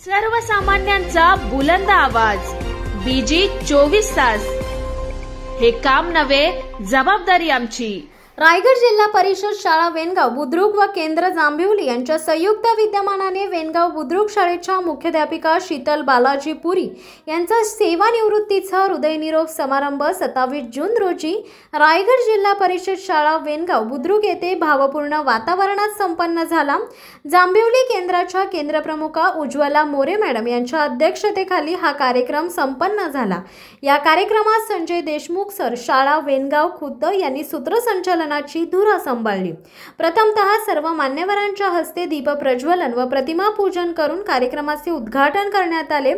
सर्वसामान्यांचा बुलंद आवाज बीजी 24 तास। हे काम नव्हे, जबाबदारी आमची। रायगड जिल्हा परिषद शाळा वेनगाव बुद्रुक व केंद्र जांभिवली यांच्या संयुक्त विद्यमानाने वेनगाव बुद्रुक शाळेच्या मुख्याध्यापिका शीतल बालाजी पुरी यांचा सेवानिवृत्तीचा हृदयनिरोप समारंभ 27 जून रोजी रायगड जिल्हा परिषद शाळा वेनगाव बुद्रुक येथे भावपूर्ण वातावरणात संपन्न झाला। जांभिवली केंद्राच्या केंद्रप्रमुखा उज्ज्वला मोरे मॅडम यांच्या अध्यक्षतेखाली हा कार्यक्रम संपन्न झाला। या कार्यक्रमात संजय देशमुख सर, शाळा वेनगाव खुद्द यांनी सूत्रसंचालनाची धुरा सांभाळली। प्रथमतः सर्व मान्यवरांच्या हस्ते दीप प्रज्वलन व प्रतिमा पूजन करून कार्यक्रमाचे उद्घाटन करण्यात आले।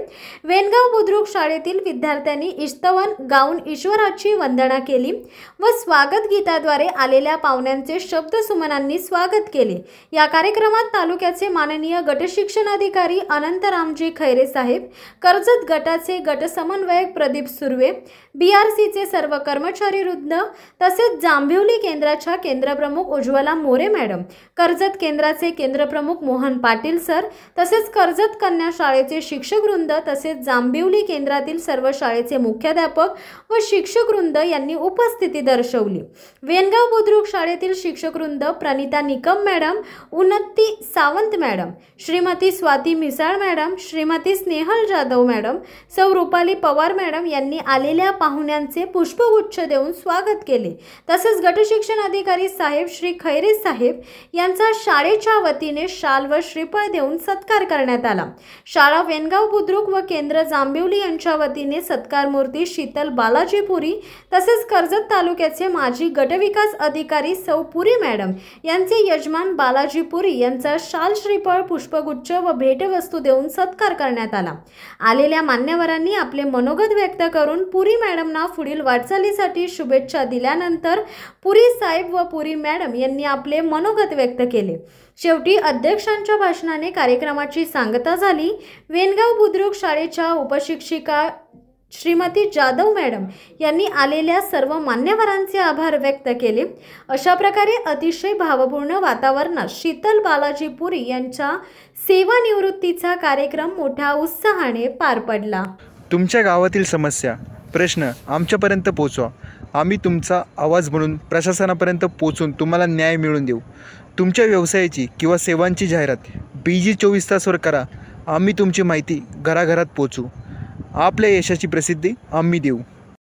वेनगाव बुद्रुक शाळेतील विद्यार्थ्यांनी इस्तवन गाऊन ईश्वराची वंदना केली व स्वागत गीताद्वारे आलेल्या पाहुण्यांचे शब्दसुमनांनी स्वागत केले। या कार्यक्रमात तालुक्याचे माननीय गटशिक्षण अधिकारी अनंतरामजी खैरे साहेब, कर्जत गटाचे गट समन्वयक प्रदीप सुर्वे, बीआरसीचे सर्व कर्मचारी वृंद तसेच जांभिवली केंद्राच्या केंद्रप्रमुख उज्ज्वला मोरे मॅडम, कर्जत केंद्राचे केंद्रप्रमुख मोहन पाटील सर तसेच कर्जत कन्या शाळेचे शिक्षक वृंद तसेच जांभिवली केंद्रातील सर्व शाळेचे मुख्याध्यापक व शिक्षक वृंद यांनी उपस्थिती दर्शवली। वेनगाव बुद्रुक शाळेतील शिक्षक वृंद प्रणिता निकम मॅडम, उन्नती Sawant madam, Shrimati Swati Misal madam, Shrimati Snehal Jadhav madam, सौ रूपाली पवार मॅडम यांनी आलेल्या पाहुण्यांचे पुष्पगुच्छ देऊन स्वागत केले। तसेच गटशिक्षण अधिकारी साहेब श्री खैरे साहेब यांचा शाळेच्या वतीने शाल व श्रीफळ देऊन सत्कार करण्यात आला। शाळा वेनगाव बुद्रुक व केंद्र जांभिवली यांच्या वतीने सत्कार मूर्ती शीतल बालाजी पुरी तसेच कर्जत तालुक्याचे माजी गटविकास अधिकारी सौ पुरी मॅडम यांचे यजमान बालाजी पुरी यांचा शाल, श्रीफळ, पुष्पगुच्छ व भेटवस्तू देऊन सत्कार करण्यात आला। आलेल्या मान्यवरांनी आपले मनोगत व्यक्त करून पुरी मॅडमना पुढील वाटचालीसाठी शुभेच्छा दिल्यानंतर पुरी साहेब व पुरी मॅडम यांनी आपले मनोगत व्यक्त केले। शेवटी अध्यक्षांच्या भाषणाने कार्यक्रमाची सांगता झाली। वेनगाव बुद्रुक शाळेच्या उपशिक्षिका श्रीमती जाधव मॅडम यांनी आलेल्या सर्व मान्यवरांचे आभार व्यक्त केले। अशा प्रकारे अतिशय भावपूर्ण वातावरणात शीतल बालाजी पुरी यांच्या सेवानिवृत्तीचा कार्यक्रम मोठ्या उत्साहाने पार पडला। तुमच्या गावातील समस्या, प्रश्न आमच्यापर्यंत पोहोचवा। आम्ही तुमचा आवाज म्हणून प्रशासनापर्यंत पोहोचून तुम्हाला न्याय मिळवून देऊ। तुमच्या व्यवसायाची किंवा सेवांची जाहिरात बीजी 24 तासवर करा। आम्ही तुमची माहिती घराघरात पोहोचू। आपल्या यशाची प्रसिद्धी आम्ही देऊ।